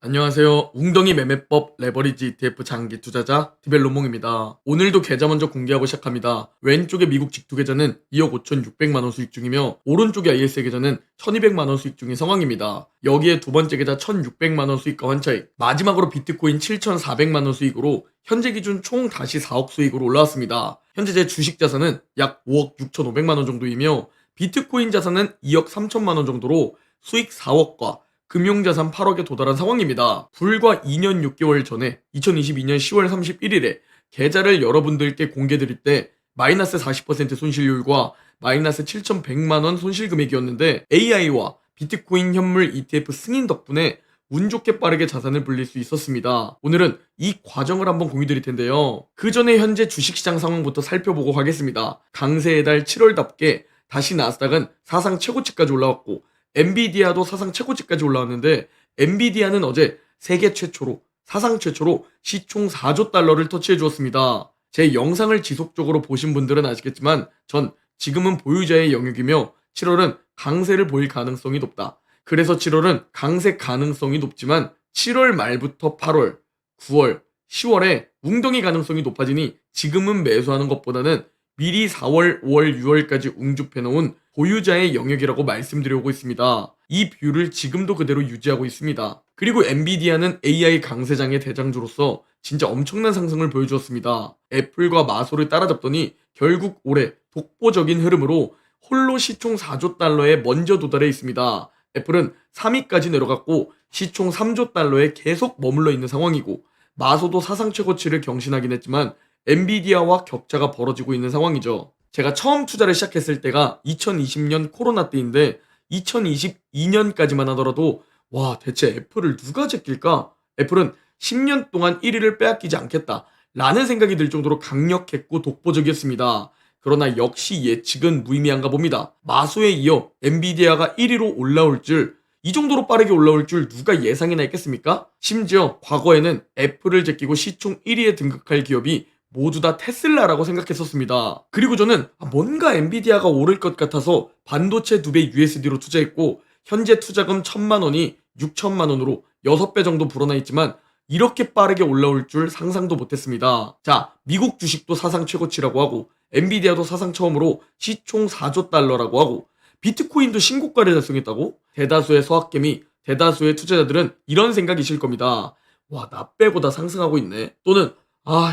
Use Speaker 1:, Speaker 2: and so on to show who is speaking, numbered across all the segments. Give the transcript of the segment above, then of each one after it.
Speaker 1: 안녕하세요. 웅덩이 매매법 레버리지 ETF 장기 투자자 디벨로몽입니다. 오늘도 계좌 먼저 공개하고 시작합니다. 왼쪽의 미국 직투 계좌는 2억 5,600만 원 수익 중이며 오른쪽의 ISA 계좌는 1,200만 원 수익 중인 상황입니다. 여기에 두 번째 계좌 1,600만 원 수익과 환차익, 마지막으로 비트코인 7,400만 원 수익으로 현재 기준 총 다시 4억 수익으로 올라왔습니다. 현재 제 주식 자산은 약 5억 6,500만 원 정도이며 비트코인 자산은 2억 3천만 원 정도로 수익 4억과 금융자산 8억에 도달한 상황입니다. 불과 2년 6개월 전에 2022년 10월 31일에 계좌를 여러분들께 공개드릴 때 마이너스 40% 손실률과 마이너스 7,100만원 손실 금액이었는데 AI와 비트코인 현물 ETF 승인 덕분에 운 좋게 빠르게 자산을 불릴 수 있었습니다. 오늘은 이 과정을 한번 공유드릴 텐데요. 그 전에 현재 주식시장 상황부터 살펴보고 가겠습니다. 강세의 달 7월답게 다시 나스닥은 사상 최고치까지 올라왔고 엔비디아도 사상 최고치까지 올라왔는데 엔비디아는 어제 세계 최초로 사상 최초로 시총 4조 달러를 터치해 주었습니다. 제 영상을 지속적으로 보신 분들은 아시겠지만 전 지금은 보유자의 영역이며 7월은 강세를 보일 가능성이 높다. 그래서 7월은 강세 가능성이 높지만 7월 말부터 8월, 9월, 10월에 웅덩이 가능성이 높아지니 지금은 매수하는 것보다는 미리 4월, 5월, 6월까지 웅죽해놓은 보유자의 영역이라고 말씀드리고 있습니다. 이 뷰를 지금도 그대로 유지하고 있습니다. 그리고 엔비디아는 AI 강세장의 대장주로서 진짜 엄청난 상승을 보여주었습니다. 애플과 마소를 따라잡더니 결국 올해 독보적인 흐름으로 홀로 시총 4조 달러에 먼저 도달해 있습니다. 애플은 3위까지 내려갔고 시총 3조 달러에 계속 머물러 있는 상황이고 마소도 사상 최고치를 경신하긴 했지만 엔비디아와 격차가 벌어지고 있는 상황이죠. 제가 처음 투자를 시작했을 때가 2020년 코로나 때인데 2022년까지만 하더라도 와 대체 애플을 누가 제낄까? 애플은 10년 동안 1위를 빼앗기지 않겠다 라는 생각이 들 정도로 강력했고 독보적이었습니다. 그러나 역시 예측은 무의미한가 봅니다. 마소에 이어 엔비디아가 1위로 올라올 줄 이 정도로 빠르게 올라올 줄 누가 예상이나 했겠습니까? 심지어 과거에는 애플을 제끼고 시총 1위에 등극할 기업이 모두 다 테슬라라고 생각했었습니다. 그리고 저는 뭔가 엔비디아가 오를 것 같아서 반도체 2배 USD로 투자했고 현재 투자금 1,000만 원이 6천만 원으로 6배 정도 불어나 있지만 이렇게 빠르게 올라올 줄 상상도 못했습니다. 자, 미국 주식도 사상 최고치라고 하고 엔비디아도 사상 처음으로 시총 4조 달러라고 하고 비트코인도 신고가를 달성했다고? 대다수의 서학개미, 대다수의 투자자들은 이런 생각이실 겁니다. 와, 나 빼고 다 상승하고 있네. 또는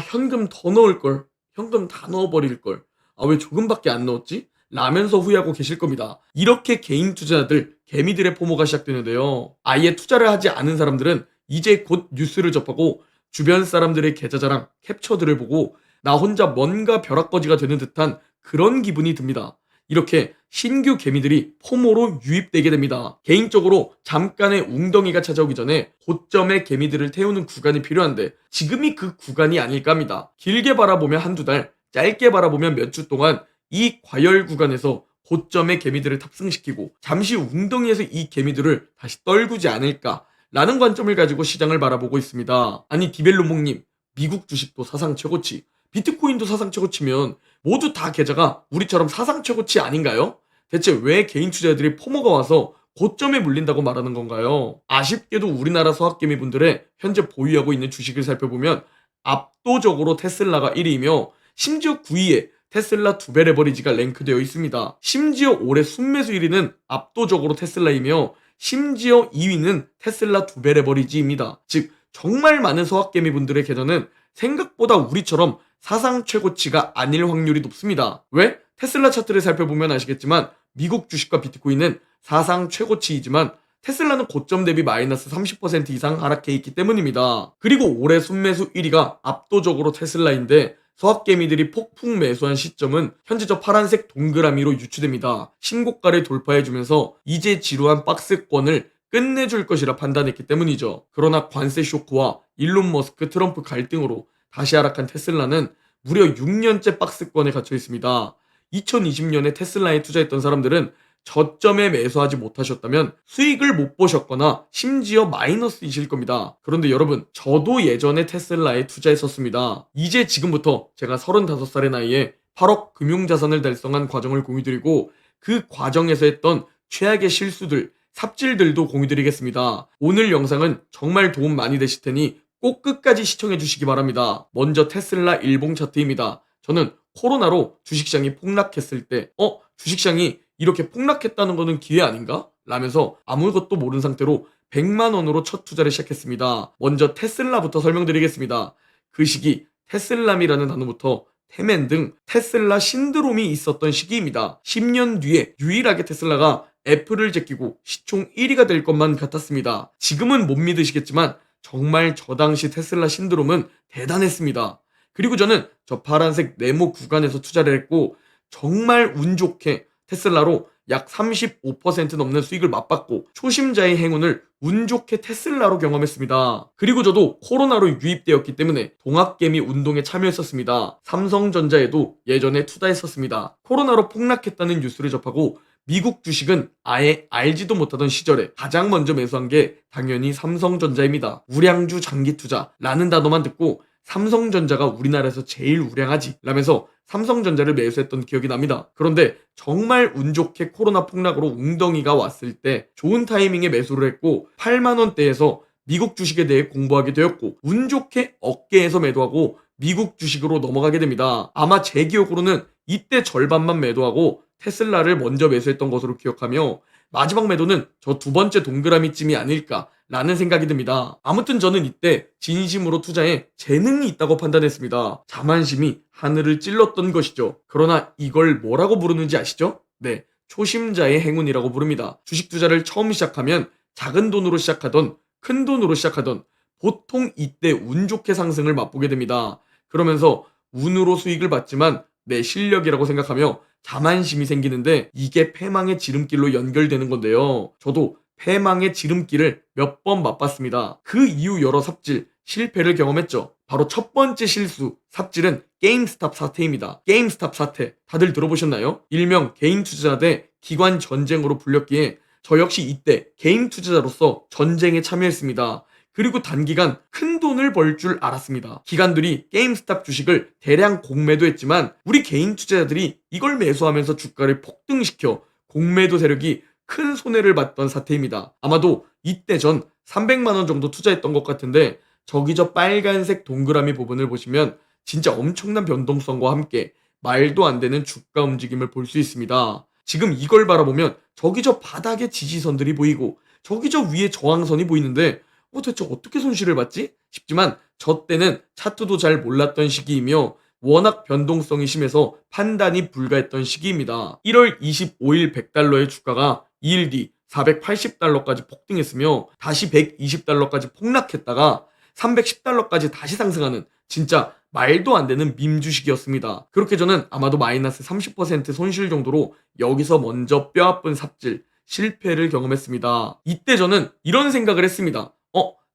Speaker 1: 현금 더 넣을걸. 현금 다 넣어버릴걸. 왜 조금밖에 안 넣었지? 라면서 후회하고 계실 겁니다. 이렇게 개인 투자자들, 개미들의 포모가 시작되는데요. 아예 투자를 하지 않은 사람들은 이제 곧 뉴스를 접하고 주변 사람들의 계좌 자랑, 캡처들을 보고 나 혼자 뭔가 벼락거지가 되는 듯한 그런 기분이 듭니다. 이렇게 신규 개미들이 포모로 유입되게 됩니다. 개인적으로 잠깐의 웅덩이가 찾아오기 전에 고점의 개미들을 태우는 구간이 필요한데 지금이 그 구간이 아닐까 합니다. 길게 바라보면 한두 달, 짧게 바라보면 몇 주 동안 이 과열 구간에서 고점의 개미들을 탑승시키고 잠시 웅덩이에서 이 개미들을 다시 떨구지 않을까라는 관점을 가지고 시장을 바라보고 있습니다. 아니 디벨로몽님, 미국 주식도 사상 최고치, 비트코인도 사상 최고치면 모두 다 계좌가 우리처럼 사상 최고치 아닌가요? 대체 왜 개인 투자자들이 포모가 와서 고점에 물린다고 말하는 건가요? 아쉽게도 우리나라 서학개미 분들의 현재 보유하고 있는 주식을 살펴보면 압도적으로 테슬라가 1위이며 심지어 9위에 테슬라 2배 레버리지가 랭크되어 있습니다. 심지어 올해 순매수 1위는 압도적으로 테슬라이며 심지어 2위는 테슬라 2배 레버리지입니다. 즉 정말 많은 서학개미 분들의 계좌는 생각보다 우리처럼 사상 최고치가 아닐 확률이 높습니다. 왜? 테슬라 차트를 살펴보면 아시겠지만 미국 주식과 비트코인은 사상 최고치이지만 테슬라는 고점 대비 마이너스 30% 이상 하락해 있기 때문입니다. 그리고 올해 순매수 1위가 압도적으로 테슬라인데 서학개미들이 폭풍 매수한 시점은 현재 저 파란색 동그라미로 유추됩니다. 신고가를 돌파해주면서 이제 지루한 박스권을 끝내줄 것이라 판단했기 때문이죠. 그러나 관세 쇼크와 일론 머스크 트럼프 갈등으로 다시 하락한 테슬라는 무려 6년째 박스권에 갇혀 있습니다. 2020년에 테슬라에 투자했던 사람들은 저점에 매수하지 못하셨다면 수익을 못 보셨거나 심지어 마이너스이실 겁니다. 그런데 여러분, 저도 예전에 테슬라에 투자했었습니다. 이제 지금부터 제가 35살의 나이에 8억 금융자산을 달성한 과정을 공유드리고 그 과정에서 했던 최악의 실수들 삽질들도 공유드리겠습니다. 오늘 영상은 정말 도움 많이 되실 테니 꼭 끝까지 시청해 주시기 바랍니다. 먼저 테슬라 일봉 차트입니다. 저는 코로나로 주식시장이 폭락했을 때 주식시장이 이렇게 폭락했다는 거는 기회 아닌가? 라면서 아무것도 모르는 상태로 100만 원으로 첫 투자를 시작했습니다. 먼저 테슬라부터 설명드리겠습니다. 그 시기 테슬람이라는 단어부터 테멘 등 테슬라 신드롬이 있었던 시기입니다. 10년 뒤에 유일하게 테슬라가 애플을 제끼고 시총 1위가 될 것만 같았습니다. 지금은 못 믿으시겠지만 정말 저 당시 테슬라 신드롬은 대단했습니다. 그리고 저는 저 파란색 네모 구간에서 투자를 했고 정말 운 좋게 테슬라로 약 35% 넘는 수익을 맛봤고 초심자의 행운을 운 좋게 테슬라로 경험했습니다. 그리고 저도 코로나로 유입되었기 때문에 동학개미 운동에 참여했었습니다. 삼성전자에도 예전에 투자했었습니다. 코로나로 폭락했다는 뉴스를 접하고 미국 주식은 아예 알지도 못하던 시절에 가장 먼저 매수한 게 당연히 삼성전자입니다. 우량주 장기 투자라는 단어만 듣고 삼성전자가 우리나라에서 제일 우량하지 라면서 삼성전자를 매수했던 기억이 납니다. 그런데 정말 운 좋게 코로나 폭락으로 웅덩이가 왔을 때 좋은 타이밍에 매수를 했고 8만원대에서 미국 주식에 대해 공부하게 되었고 운 좋게 어깨에서 매도하고 미국 주식으로 넘어가게 됩니다. 아마 제 기억으로는 이때 절반만 매도하고 테슬라를 먼저 매수했던 것으로 기억하며 마지막 매도는 저 두 번째 동그라미쯤이 아닐까 라는 생각이 듭니다. 아무튼 저는 이때 진심으로 투자에 재능이 있다고 판단했습니다. 자만심이 하늘을 찔렀던 것이죠. 그러나 이걸 뭐라고 부르는지 아시죠? 네, 초심자의 행운이라고 부릅니다. 주식 투자를 처음 시작하면 작은 돈으로 시작하던 큰 돈으로 시작하던 보통 이때 운 좋게 상승을 맛보게 됩니다. 그러면서 운으로 수익을 받지만 내 실력이라고 생각하며 자만심이 생기는데 이게 패망의 지름길로 연결되는 건데요. 저도 패망의 지름길을 몇 번 맛봤습니다. 그 이후 여러 삽질, 실패를 경험했죠. 바로 첫 번째 실수, 삽질은 게임스탑 사태입니다. 게임스탑 사태, 다들 들어보셨나요? 일명 개인 투자자 대 기관 전쟁으로 불렸기에 저 역시 이때 개인 투자자로서 전쟁에 참여했습니다. 그리고 단기간 큰 돈을 벌 줄 알았습니다. 기관들이 게임스탑 주식을 대량 공매도했지만 우리 개인 투자자들이 이걸 매수하면서 주가를 폭등시켜 공매도 세력이 큰 손해를 봤던 사태입니다. 아마도 이때 전 300만 원 정도 투자했던 것 같은데 저기 저 빨간색 동그라미 부분을 보시면 진짜 엄청난 변동성과 함께 말도 안 되는 주가 움직임을 볼 수 있습니다. 지금 이걸 바라보면 저기 저 바닥에 지지선들이 보이고 저기 저 위에 저항선이 보이는데 대체 어떻게 손실을 봤지? 싶지만 저 때는 차트도 잘 몰랐던 시기이며 워낙 변동성이 심해서 판단이 불가했던 시기입니다. 1월 25일 100달러의 주가가 2일 뒤 480달러까지 폭등했으며 다시 120달러까지 폭락했다가 310달러까지 다시 상승하는 진짜 말도 안 되는 밈 주식이었습니다. 그렇게 저는 아마도 마이너스 30% 손실 정도로 여기서 먼저 뼈아픈 삽질, 실패를 경험했습니다. 이때 저는 이런 생각을 했습니다.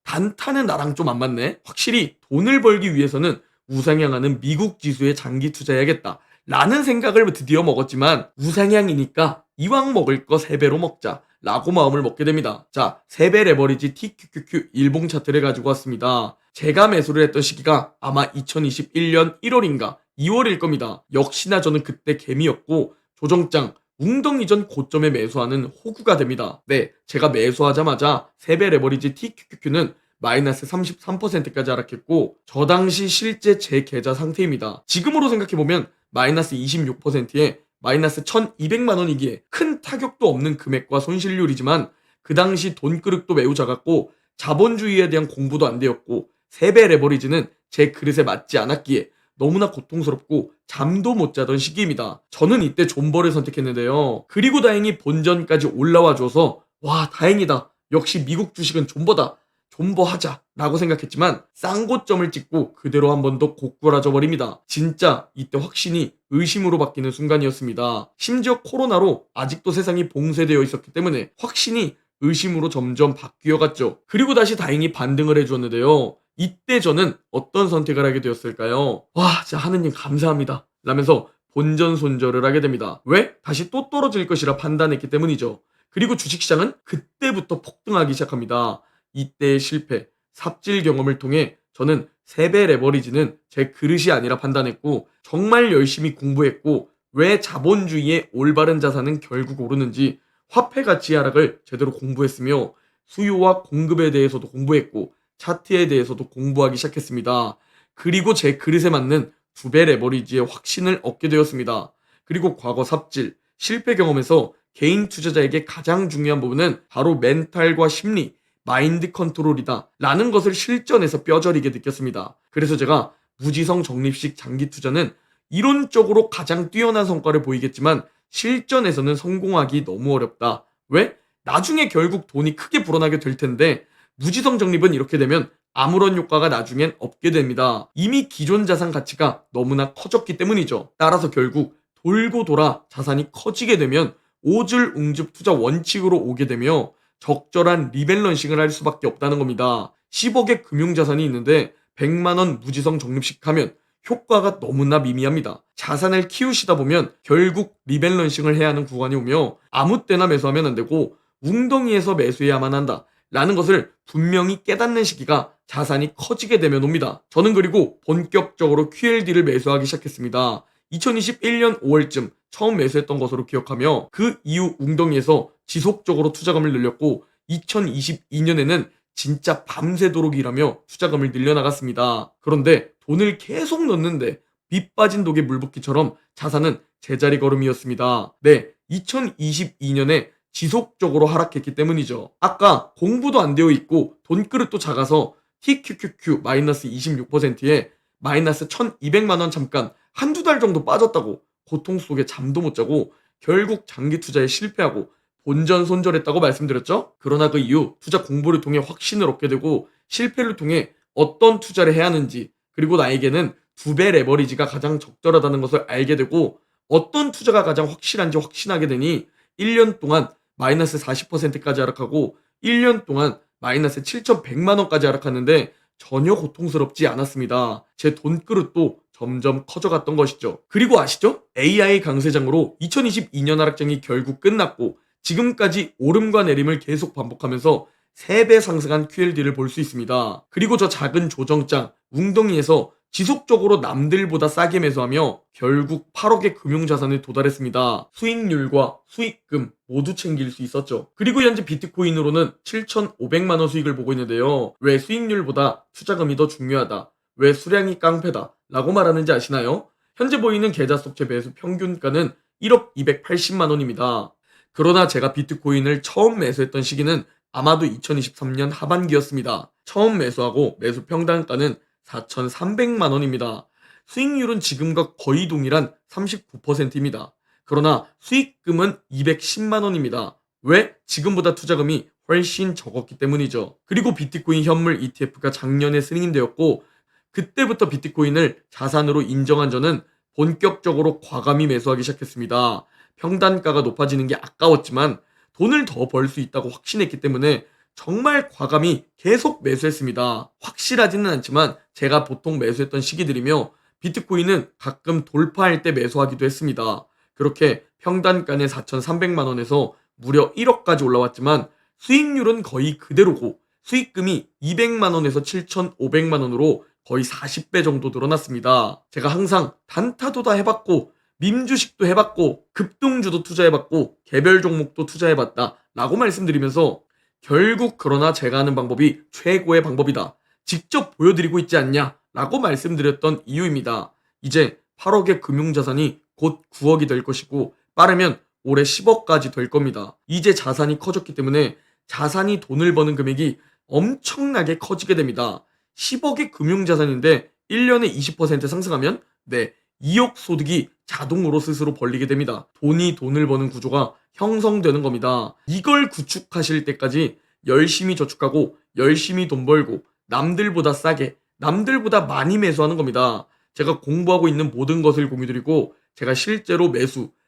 Speaker 1: 단타는 나랑 좀 안 맞네. 확실히 돈을 벌기 위해서는 우상향하는 미국 지수에 장기 투자해야겠다 라는 생각을 드디어 먹었지만 우상향이니까 이왕 먹을 거 3배로 먹자 라고 마음을 먹게 됩니다. 자, 3배 레버리지 TQQQ 일봉 차트를 가지고 왔습니다. 제가 매수를 했던 시기가 아마 2021년 1월인가 2월일 겁니다. 역시나 저는 그때 개미였고 조정장 웅덩이 전 고점에 매수하는 호구가 됩니다. 네, 제가 매수하자마자 3배 레버리지 TQQQ는 마이너스 33%까지 하락했고 저 당시 실제 제 계좌 상태입니다. 지금으로 생각해보면 마이너스 26%에 마이너스 1200만 원이기에 큰 타격도 없는 금액과 손실률이지만 그 당시 돈그릇도 매우 작았고 자본주의에 대한 공부도 안 되었고 3배 레버리지는 제 그릇에 맞지 않았기에 너무나 고통스럽고 잠도 못 자던 시기입니다. 저는 이때 존버를 선택했는데요. 그리고 다행히 본전까지 올라와 줘서 와 다행이다. 역시 미국 주식은 존버다. 존버하자 라고 생각했지만 쌍고점을 찍고 그대로 한 번 더 고꾸라져 버립니다. 진짜 이때 확신이 의심으로 바뀌는 순간이었습니다. 심지어 코로나로 아직도 세상이 봉쇄되어 있었기 때문에 확신이 의심으로 점점 바뀌어 갔죠. 그리고 다시 다행히 반등을 해주었는데요. 이때 저는 어떤 선택을 하게 되었을까요? 와, 진짜 하느님 감사합니다 라면서 본전 손절을 하게 됩니다. 왜? 다시 또 떨어질 것이라 판단했기 때문이죠. 그리고 주식시장은 그때부터 폭등하기 시작합니다. 이때의 실패, 삽질 경험을 통해 저는 3배 레버리지는 제 그릇이 아니라 판단했고 정말 열심히 공부했고 왜 자본주의의 올바른 자산은 결국 오르는지 화폐 가치 하락을 제대로 공부했으며 수요와 공급에 대해서도 공부했고 차트에 대해서도 공부하기 시작했습니다. 그리고 제 그릇에 맞는 두 배 레버리지의 확신을 얻게 되었습니다. 그리고 과거 삽질, 실패 경험에서 개인 투자자에게 가장 중요한 부분은 바로 멘탈과 심리, 마인드 컨트롤이다 라는 것을 실전에서 뼈저리게 느꼈습니다. 그래서 제가 무지성 적립식 장기 투자는 이론적으로 가장 뛰어난 성과를 보이겠지만 실전에서는 성공하기 너무 어렵다. 왜? 나중에 결국 돈이 크게 불어나게 될 텐데 무지성 적립은 이렇게 되면 아무런 효과가 나중엔 없게 됩니다. 이미 기존 자산 가치가 너무나 커졌기 때문이죠. 따라서 결국 돌고 돌아 자산이 커지게 되면 오즐웅즙 투자 원칙으로 오게 되며 적절한 리밸런싱을 할 수밖에 없다는 겁니다. 10억의 금융자산이 있는데 100만원 무지성 적립식 하면 효과가 너무나 미미합니다. 자산을 키우시다 보면 결국 리밸런싱을 해야 하는 구간이 오며 아무 때나 매수하면 안 되고 웅덩이에서 매수해야만 한다 라는 것을 분명히 깨닫는 시기가 자산이 커지게 되면 옵니다. 저는 그리고 본격적으로 QLD를 매수하기 시작했습니다. 2021년 5월쯤 처음 매수했던 것으로 기억하며 그 이후 웅덩이에서 지속적으로 투자금을 늘렸고 2022년에는 진짜 밤새도록 일하며 투자금을 늘려나갔습니다. 그런데 돈을 계속 넣는데 빗 빠진 독에 물 붓기처럼 자산은 제자리 걸음이었습니다. 네, 2022년에 지속적으로 하락했기 때문이죠. 아까 공부도 안 되어 있고 돈그릇도 작아서 TQQQ 마이너스 26%에 마이너스 1200만원 잠깐 한두 달 정도 빠졌다고 고통 속에 잠도 못 자고 결국 장기 투자에 실패하고 본전손절했다고 말씀드렸죠? 그러나 그 이후 투자 공부를 통해 확신을 얻게 되고 실패를 통해 어떤 투자를 해야 하는지 그리고 나에게는 두 배 레버리지가 가장 적절하다는 것을 알게 되고 어떤 투자가 가장 확실한지 확신하게 되니 1년 동안 마이너스 40%까지 하락하고 1년 동안 마이너스 7,100만원까지 하락하는데 전혀 고통스럽지 않았습니다. 제 돈그릇도 점점 커져갔던 것이죠. 그리고 아시죠? AI 강세장으로 2022년 하락장이 결국 끝났고 지금까지 오름과 내림을 계속 반복하면서 3배 상승한 QLD를 볼 수 있습니다. 그리고 저 작은 조정장, 웅덩이에서 지속적으로 남들보다 싸게 매수하며 결국 8억의 금융자산에 도달했습니다. 수익률과 수익금 모두 챙길 수 있었죠. 그리고 현재 비트코인으로는 7,500만원 수익을 보고 있는데요. 왜 수익률보다 투자금이 더 중요하다? 왜 수량이 깡패다? 라고 말하는지 아시나요? 현재 보이는 계좌 속 제 매수 평균가는 1억 280만원입니다. 그러나 제가 비트코인을 처음 매수했던 시기는 아마도 2023년 하반기였습니다. 처음 매수하고 매수 평단가는 4,300만원입니다. 수익률은 지금과 거의 동일한 39%입니다. 그러나 수익금은 210만원입니다. 왜? 지금보다 투자금이 훨씬 적었기 때문이죠. 그리고 비트코인 현물 ETF가 작년에 승인되었고 그때부터 비트코인을 자산으로 인정한 저는 본격적으로 과감히 매수하기 시작했습니다. 평단가가 높아지는 게 아까웠지만 돈을 더 벌 수 있다고 확신했기 때문에 정말 과감히 계속 매수했습니다. 확실하지는 않지만 제가 보통 매수했던 시기들이며 비트코인은 가끔 돌파할 때 매수하기도 했습니다. 그렇게 평단가는 4,300만원에서 무려 1억까지 올라왔지만 수익률은 거의 그대로고 수익금이 200만원에서 7,500만원으로 거의 40배 정도 늘어났습니다. 제가 항상 단타도 다 해봤고 밈주식도 해봤고 급등주도 투자해봤고 개별 종목도 투자해봤다 라고 말씀드리면서 결국 그러나 제가 하는 방법이 최고의 방법이다. 직접 보여드리고 있지 않냐 라고 말씀드렸던 이유입니다. 이제 8억의 금융자산이 곧 9억이 될 것이고 빠르면 올해 10억까지 될 겁니다. 이제 자산이 커졌기 때문에 자산이 돈을 버는 금액이 엄청나게 커지게 됩니다. 10억의 금융자산인데 1년에 20% 상승하면 2억 소득이 자동으로 스스로 벌리게 됩니다. 돈이 돈을 버는 구조가 형성되는 겁니다. 이걸 구축하실 때까지 열심히 저축하고 열심히 돈 벌고 남들보다 싸게 남들보다 많이 매수하는 겁니다. 제가 공부하고 있는 모든 것을 공유드리고 제가 실제로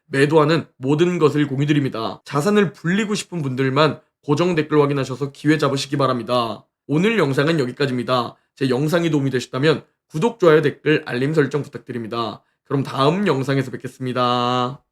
Speaker 1: 매도하는 모든 것을 공유드립니다. 자산을 불리고 싶은 분들만 고정 댓글 확인하셔서 기회 잡으시기 바랍니다. 오늘 영상은 여기까지입니다. 제 영상이 도움이 되셨다면 구독, 좋아요, 댓글, 알림 설정 부탁드립니다. 그럼 다음 영상에서 뵙겠습니다.